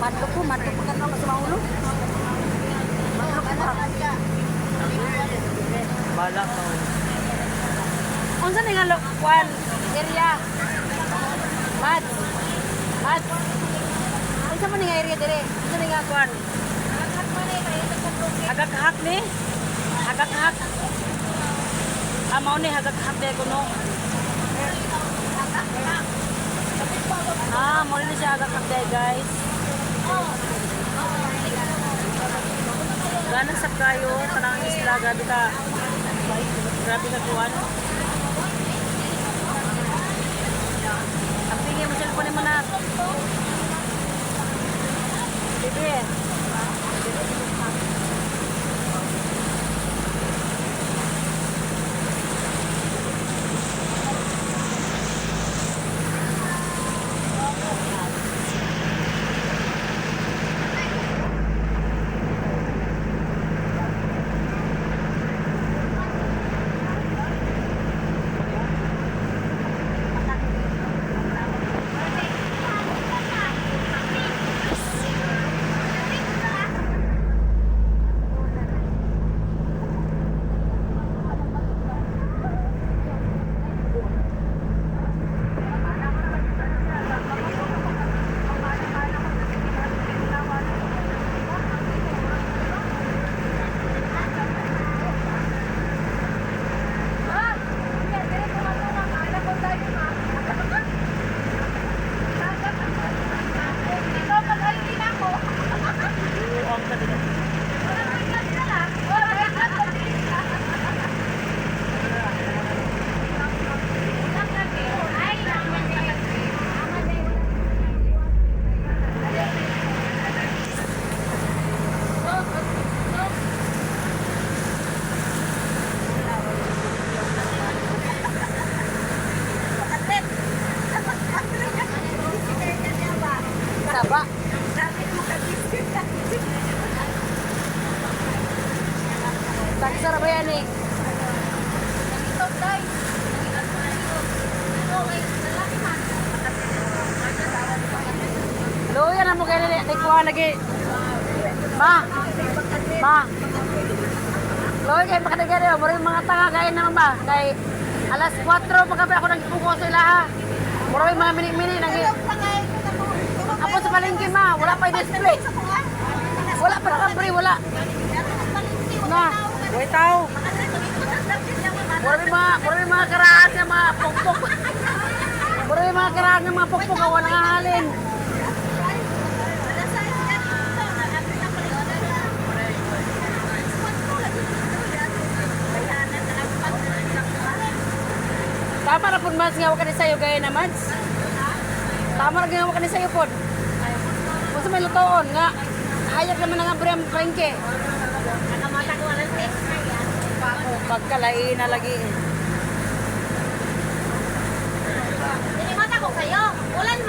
Madlo ko kan sa ulo. Madlo ko ba? Bala ka. Unsa ni nga kwan area? Mad. Unsa man nga area dire? Unsa ni nga kwan? Hagak-hak ni? Hagak-hak. Mao ni hagak-hak de kuno. Mao ni siya hagak-hak de guys. Ganang sa kayo, tanang isla, grabe ka kuwan. Ang tingin mo cellphone mo na. Bibi. Saba. Taksara ba yan eh? Hello, yan ang mukha nila. Naikuha lagi. Ma. Hello, kayo makadagari. Mura yung mga tanga gaya naman ba? Kay alas 4 pagkabi ako nagpupo sa ilaha. Mura yung mga mini-mini. Ako sa palengke ma, wala pa yung display. Wala pa nakabri, wala. Na, wait tao. Mura yung mga karaan ng mga pukpuk. Mura yung mga karaan ng mga pukpuk, wala nga halin. Tama na po mas nga ka ni sa'yo gaya na mads. Tama na ginawa ka ni sa'yo po. Kung may lutoon nga, hayag naman nga bri ang palengke. Nakamata ko alas 10. Pagkalain na lagi. Dinimata ko kayo. Ulan